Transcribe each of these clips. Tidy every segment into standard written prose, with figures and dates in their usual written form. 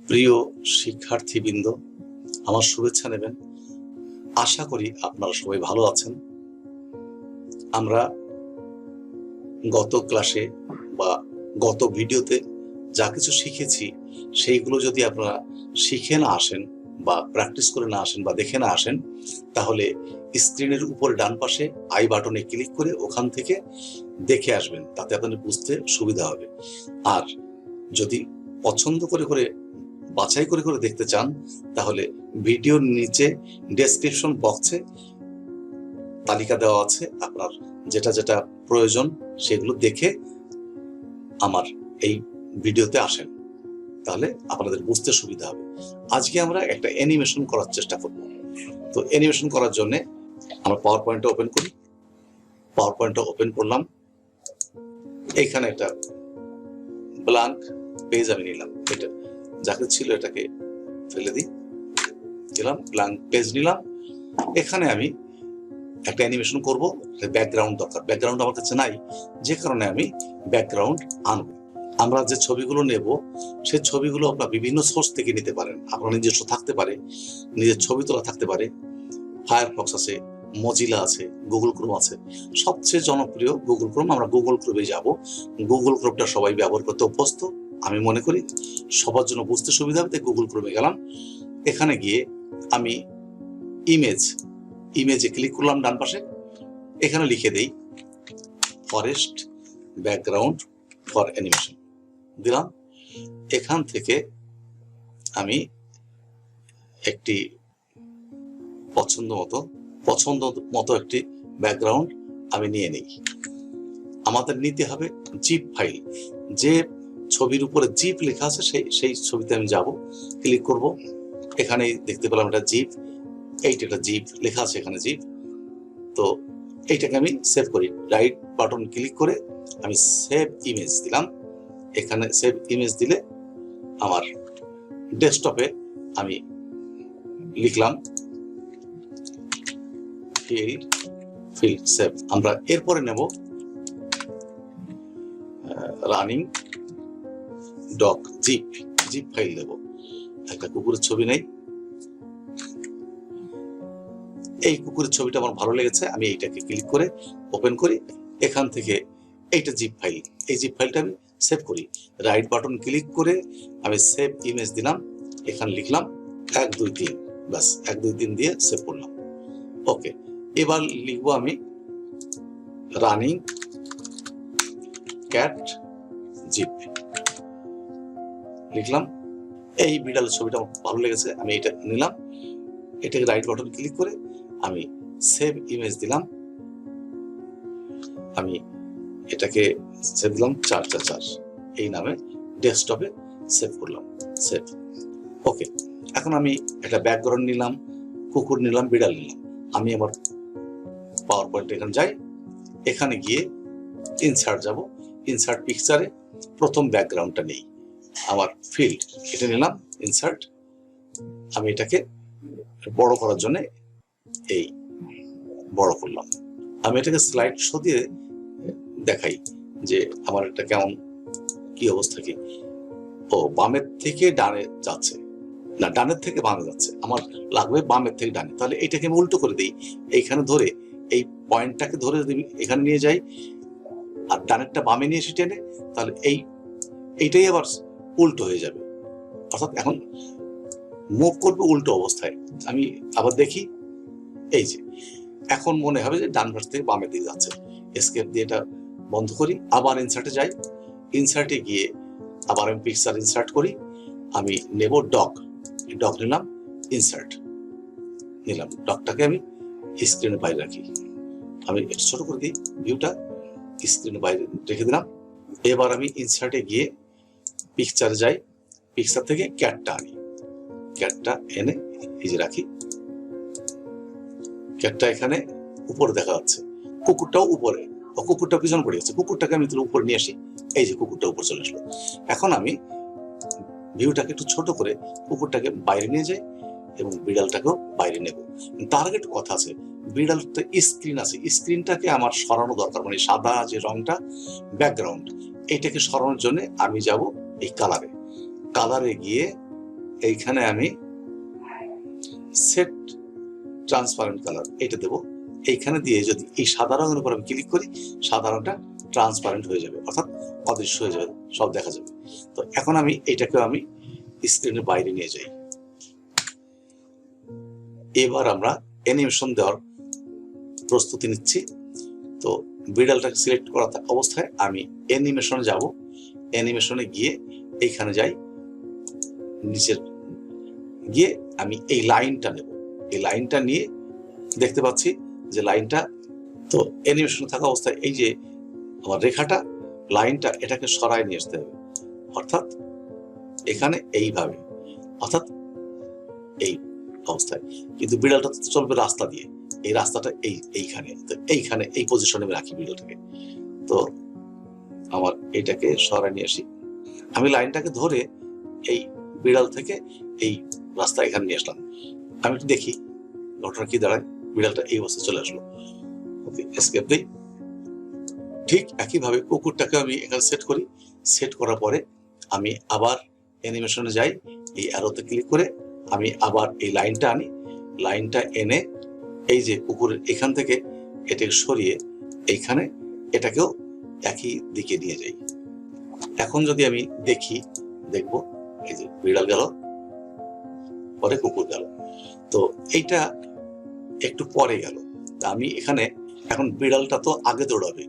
প্রিয় শিক্ষার্থীবৃন্দ, আমার শুভেচ্ছা নেবেন। আশা করি আপনারা সবাই ভালো আছেন। আমরা গত ক্লাসে বা গত ভিডিওতে যা কিছু শিখেছি সেইগুলো যদি আপনারা শিখে না আসেন বা প্র্যাকটিস করে না আসেন বা দেখে না আসেন, তাহলে স্ক্রিনের উপর ডান পাশে আই বাটনে ক্লিক করে ওখান থেকে দেখে আসবেন, তাতে আপনাদের বুঝতে সুবিধা হবে। আর যদি পছন্দ করে বাছাই করে দেখতে চান, তাহলে ভিডিওর নিচে ডেসক্রিপশন বক্সে তালিকা দেওয়া আছে। আপনার যেটা প্রয়োজন সেগুলো দেখে আমার এই ভিডিওতে আসেন, তাহলে আপনাদের বুঝতে সুবিধা হবে। আজকে আমরা একটা অ্যানিমেশন করার চেষ্টা করব। তো অ্যানিমেশন করার জন্য আমরা পাওয়ার পয়েন্টটা ওপেন করি। পাওয়ার পয়েন্টটা ওপেন করলাম। এইখানে একটা ব্ল্যাঙ্ক পেজ আমি নিলাম, এটা যাকে ছিল এটাকে ফেলে দিলাম, ব্ল্যাঙ্ক পেজ নিলাম। এখানে আমি একটা অ্যানিমেশন করব, ব্যাকগ্রাউন্ড দরকার। ব্যাকগ্রাউন্ড আমার কাছে নাই, যে কারণে আমি ব্যাকগ্রাউন্ড আনবো। আমরা যে ছবিগুলো নেব সেই ছবিগুলো আপনার বিভিন্ন সোর্স থেকে নিতে পারেন। আপনার নিজস্ব থাকতে পারে, নিজের ছবি তোলা থাকতে পারে, ফায়ারফক্স আছে, মজিলা আছে, গুগল ক্রোম আছে। সবচেয়ে জনপ্রিয় গুগল ক্রোম। আমরা গুগল ক্রোমে যাব। গুগল ক্রোমটা সবাই ব্যবহার করতে অভ্যস্ত, আমি মনে করি সবার জন্য বুঝতে সুবিধা হবে। গুগল ক্রোমে গেলাম। এখানে গিয়ে আমি ইমেজে ক্লিক করলাম ডান পাশে। এখানে লিখে দেই ফরেস্ট ব্যাকগ্রাউন্ড ফর অ্যানিমেশন দিলাম। এখান থেকে আমি একটি পছন্দ মতো একটি ব্যাকগ্রাউন্ড আমি নিয়ে নিই। আমাদের নিতে হবে জিপ ফাইল। যে ছবির উপরে জিপ লেখা আছে সেই ছবিতে আমি যাব, ক্লিক করব। এখানে দেখতে পেলাম এটা জিপ, এইটা জিপ লেখা আছে, এখানে জিপ। তো এইটাকে আমি সেভ করি। রাইট বাটন ক্লিক করে আমি সেভ ইমেজ দিলাম। এখানে সেভ ইমেজ দিলে আমার ডেস্কটপে আমি লিখলাম ফিল্ড সেভ। আমরা এরপরে নেব রানিং ডগ জিপ ফাইল দেব। একটা কুকুরের ছবি নেই, এই কুকুরের ছবিটা আমার ভালো লেগেছে, আমি এইটাকে ক্লিক করে ওপেন করি। এখান থেকে এইটা জিপ ফাইল, এই জিপ ফাইলটা আমি সেভ করি। রাইট বাটন ক্লিক করে আমি সেভ ইমেজ দিলাম। এখানে লিখলাম 1 2 3, ব্যাস 1 2 3 দিয়ে সেভ করলাম। ওকে, এবার লিখবো আমি রানিং ক্যাট জিপ লিখলাম। এই বিড়ালের ছবিটা আমার ভালো লেগেছে, আমি এটা নিলাম। এটাকে রাইট বাটন ক্লিক করে আমি সেভ ইমেজ দিলাম। আমি এটাকে সেভ দিলাম 444 এই নামে, ডেস্কটপে সেভ করলাম। সেভ। ওকে, এখন আমি একটা ব্যাকগ্রাউন্ড নিলাম, কুকুর নিলাম, বিড়াল নিলাম। আমি আমার পাওয়ার পয়েন্ট এখানে যাই। এখানে গিয়ে ইনসার্ট যাব। ইনসার্ট পিকচারে প্রথম ব্যাকগ্রাউন্ডটা নেই, আমার ফিল্ড এটা নিলাম, ইনসার্ট। আমি এটাকে বড় করার জন্য এই বড় করলাম। আমি এটাকে স্লাইড শো দিয়ে দেখাই যে আমার এটা কেমন, কি অবস্থা কি। ও বামের থেকে ডানে যাচ্ছে, না ডানের থেকে বামে যাচ্ছে, আমার লাগবে বামের থেকে ডানে। তাহলে এইটাকে আমি উল্টো করে দিই। এইখানে ধরে এই পয়েন্টটাকে ধরে যদি এখানে নিয়ে যাই আর ডানেরটা বামে নিয়ে এসে টেনে, তাহলে এইটাই আবার উল্টো হয়ে যাবে। অর্থাৎ এখন মুভ করবে উল্টো অবস্থায়। আমি আবার দেখি, এই যে এখন মনে হবে যে ডান পাশ থেকে বামে দিকে যাচ্ছে। এসকেপ দিয়ে এটা বন্ধ করি, আবার ইনসার্টে যাই। ইনসার্টে গিয়ে আবার আমি পিকচার ইনসার্ট করি। আমি নেব ডগ নিলাম, ইনসার্ট নিলাম। ডগটাকে আমি স্ক্রিনের বাইরে রাখি। আমি ছোট করে দিই, ভিউটা স্ক্রিনের বাইরে রেখে দিলাম। এবার আমি ইনসার্টে গিয়ে পিকচারে যাই, পিকচার থেকে ক্যাটটা আনি। ক্যাটটা এনে এই যে রাখি। ক্যাটটা এখানে উপরে দেখা যাচ্ছে, কুকুরটাও উপরে, কুকুরটা পিছন পড়ে যাচ্ছে। কুকুরটাকে আমি উপরে নিয়ে আসি, এই যে কুকুরটা উপরে চলে আসলো। এখন আমি ভিউটাকে একটু ছোট করে কুকুরটাকে বাইরে নিয়ে যাই এবং বিড়ালটাকেও বাইরে নেব। তার আগে একটু কথা আছে, বিড়ালটা স্ক্রিন আছে, স্ক্রিনটাকে আমার সরানো দরকার। মানে সাদা যে রংটা ব্যাকগ্রাউন্ড, এটাকে সরানোর জন্য আমি যাব এই কালারে গিয়ে এইখানে আমি সেট ট্রান্সপারেন্ট কালার এটা দেব। এইখানে দিয়ে যদি এই সাদা রঙের উপর আমি ক্লিক করি, সাদা রঙটা ট্রান্সপারেন্ট হয়ে যাবে, অর্থাৎ অদৃশ্য হয়ে যাবে, সব দেখা যাবে। তো এখন আমি এইটাকে আমি স্ক্রিনের বাইরে নিয়ে যাই। এবার আমরা অ্যানিমেশন দেওয়ার প্রস্তুতি নিচ্ছি। তো বিড়ালটাকে সিলেক্ট করা অবস্থায় আমি অ্যানিমেশনে যাব। অ্যানিমেশনে গিয়ে এইখানে যাই, নিচের গিয়ে আমি এই লাইনটা নেব। এই লাইনটা নিয়ে দেখতে পাচ্ছি যে লাইনটা, তো অ্যানিমেশনে থাকা অবস্থায় এই যে আমার রেখাটা, লাইনটা, এটাকে সরায় নিয়ে আসতে হবে, অর্থাৎ এখানে এইভাবে, অর্থাৎ এই অবস্থায়। কিন্তু বিড়ালটা তো চলবে রাস্তা দিয়ে, এই রাস্তাটা এইখানে, তো এইখানে এই পজিশনে আমি রাখি বিড়ালটাকে। তো আমার এইটাকে সরায় নিয়ে আসি। আমি লাইনটাকে ধরে এই বিড়াল থেকে এই রাস্তা এখানে নিয়ে আসলাম। আমি একটু দেখি ঘটনা কি দাঁড়ায়। বিড়ালটা এই অবস্থায় চলে আসলো। ওকে, এসকেপ দেই। ঠিক একইভাবে কুকুরটাকে আমি এখানে সেট করি। সেট করার পরে আমি আবার অ্যানিমেশনে যাই, এই অ্যারোতে ক্লিক করে আমি আবার এই লাইনটা আনি। লাইনটা এনে এই যে কুকুরের এখান থেকে এটাকে সরিয়ে এইখানে এটাকেও একই দিকে নিয়ে যাই। এখন যদি আমি দেখি, দেখব এই যে বিড়াল গেল, পরে কুকুর গেল। তো এইটা একটু পরে গেল। আমি এখানে এখন বিড়ালটা তো আগে দৌড়াবে,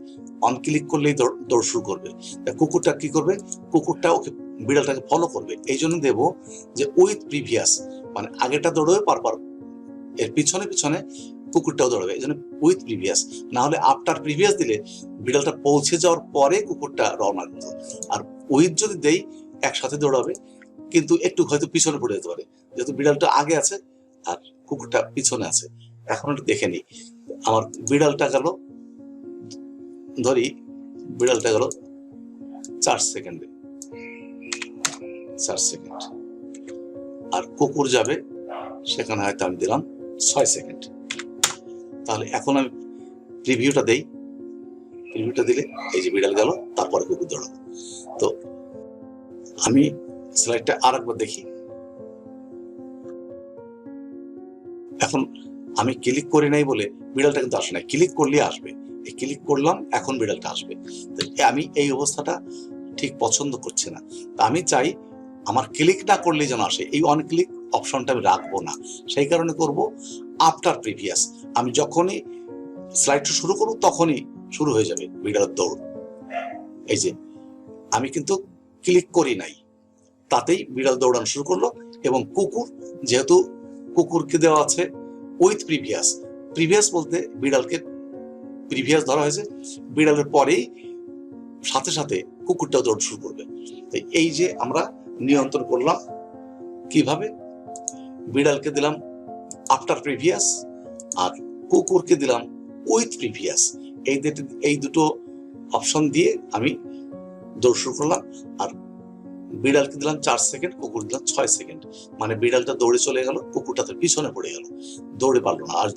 অন ক্লিক করলেই দৌড় শুরু করবে। কুকুরটা কি করবে? কুকুরটা ওকে বিড়ালটাকে ফলো করবে। এই জন্য দেব যে উইথ প্রিভিয়াস, মানে আগেটা দৌড়বে পরপর এর পিছনে পিছনে কুকুরটাও দৌড়াবে, এই জন্য উইথ প্রিভিয়াস। না হলে আফটার প্রিভিয়াস দিলে বিড়ালটা পৌঁছে যাওয়ার পরে কুকুরটা রওনা দিত। আর উইথ যদি দেই একসাথে দৌড়াবে, কিন্তু একটু হয়তো পিছনে পড়ে যেতে পারে, যেহেতু বিড়ালটা আগে আছে আর কুকুরটা পিছনে আছে। এখন একটু দেখে নিই। আমার বিড়ালটা গেল, ধরি বিড়ালটা গেল 4 সেকেন্ডে, 4 সেকেন্ড। আর কুকুর যাবে সেখানে হয়তো আমি দিলাম 6 সেকেন্ড। তাহলে এখন আমি প্রিভিউটা দেই। প্রিভিউটা দিলে এই যে বিড়াল গেল, তারপরে কুকুর দৌড়ালো। তো আমি স্লাইডটা আরেকবার দেখি। এখন আমি ক্লিক করি নাই বলে বিড়ালটা কিন্তু আসে নাই, ক্লিক করলে আসবে। এই ক্লিক করলাম, এখন বিড়ালটা আসবে। তো আমি এই অবস্থাটা ঠিক পছন্দ করছি না। তা আমি চাই আমার ক্লিক না করলে যেন আসে, এই অন ক্লিক অপশনটা আমি রাখবো না। সেই কারণে করব আফটার প্রিভিয়াস। আমি যখনই স্লাইডটা শুরু করব তখনই শুরু হয়ে যাবে বিড়ালের দৌড়। এই যে আমি কিন্তু ক্লিক করি নাই, তাতেই বিড়াল দৌড়ানো শুরু করলো। এবং কুকুর, যেহেতু কুকুরকে দেওয়া আছে উইথ প্রিভিয়াস, প্রিভিয়াস বলতে বিড়ালকে প্রিভিয়াস ধরা হয়েছে, বিড়ালের পরেই সাথে সাথে কুকুরটাও দৌড় শুরু করবে। এই যে আমরা নিয়ন্ত্রণ করলাম কিভাবে, বিড়ালকে দিলাম আফটার প্রিভিয়াস আর কুকুরকে দিলাম উইথ প্রিভিয়াস। এই দুটো অপশন দিয়ে আমি দৌড় শুরু করলাম। আর বিড়ালকে দিলাম 4 সেকেন্ড, কুকুর দিলাম 6 সেকেন্ড। মানে বিড়ালটা দৌড়ে চলে গেল, কুকুরটা তো পিছনে পড়ে গেল, দৌড়ে পারলো না। আর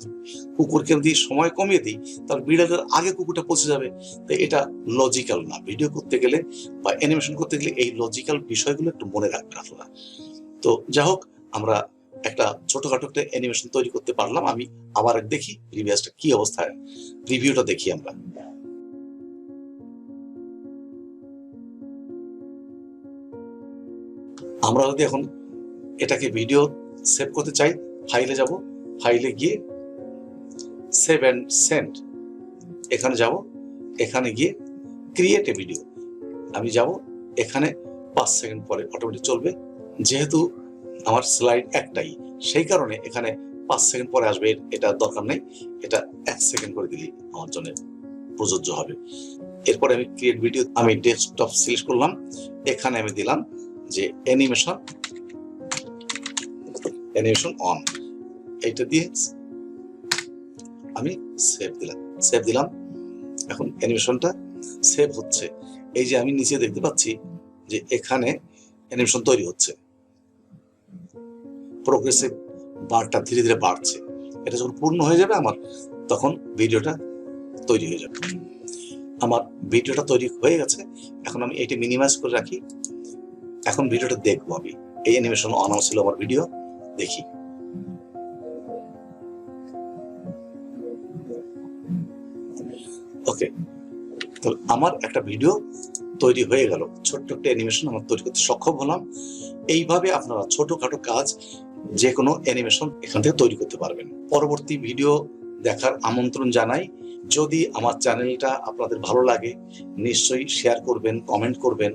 কুকুরকে দিয়ে সময় কমিয়ে দিই, তাহলে বিড়ালের আগে কুকুরটা পৌঁছে যাবে। তো এটা লজিক্যাল না। ভিডিও করতে গেলে বা অ্যানিমেশন করতে গেলে এই লজিক্যাল বিষয়গুলো একটু মনে রাখবেন আপনারা। তো যাই হোক, আমরা একটা ছোটখাটো একটা অ্যানিমেশন তৈরি করতে পারলাম। আমি আবার দেখি প্রিভিয়াসটা কি অবস্থায়, রিভিউটা দেখি আমরা। আমরা যদি এখন এটাকে ভিডিও সেভ করতে চাই, ফাইলে যাব, ফাইলে গিয়ে সেভ অ্যান্ড সেন্ড, এখানে যাব, এখানে গিয়ে ক্রিয়েট এ ভিডিও আমি যাব। এখানে 5 সেকেন্ড পরে অটোমেটিক চলবে। যেহেতু আমার স্লাইড একটাই, সেই কারণে এখানে 5 সেকেন্ড পরে আসবে, এটা দরকার নেই। এটা 1 সেকেন্ড করে দিলেই আমার জন্য প্রযোজ্য হবে। এরপরে আমি ক্রিয়েট ভিডিও, আমি ডেস্কটপ সিলেক্ট করলাম, এখানে আমি দিলাম যে অ্যানিমেশন অন, এইটা দিয়ে আমি সেভ দিলাম। এখন অ্যানিমেশনটা সেভ হচ্ছে। এই যে আমি নিচে দেখতে পাচ্ছি যে এখানে অ্যানিমেশন তৈরি হচ্ছে, প্রোগ্রেসিভ বারটা ধীরে ধীরে বাড়ছে। এটা যখন পূর্ণ হয়ে যাবে আমার, তখন ভিডিওটা তৈরি হয়ে যাবে। আমার ভিডিওটা তৈরি হয়ে গেছে। এখন আমি এটা মিনিমাইজ করে রাখি। এখন ভিডিওটা দেখবো আমি এই অ্যানিমেশন অন ছিল আমার ভিডিও, দেখি। ওকে, তো আমার একটা ভিডিও তৈরি হয়ে গেল, ছোট্ট একটা অ্যানিমেশন আমার তৈরি করতে সক্ষম হলাম। এইভাবে আপনারা ছোটখাটো কাজ যে কোনো অ্যানিমেশন এখান থেকে তৈরি করতে পারবেন। পরবর্তী ভিডিও দেখার আমন্ত্রণ জানাই। যদি আমার চ্যানেলটা আপনাদের ভালো লাগে নিশ্চয়ই শেয়ার করবেন, কমেন্ট করবেন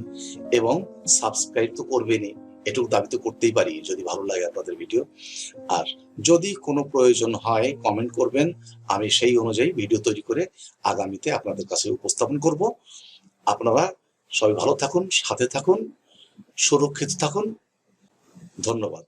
এবং সাবস্ক্রাইব তো করবেনই, এটুকু দাবি তো করতেই পারি যদি ভালো লাগে আপনাদের ভিডিও। আর যদি কোনো প্রয়োজন হয় কমেন্ট করবেন, আমি সেই অনুযায়ী ভিডিও তৈরি করে আগামীতে আপনাদের কাছে উপস্থাপন করব। আপনারা সবাই ভালো থাকুন, সাথে থাকুন, সুরক্ষিত থাকুন। ধন্যবাদ।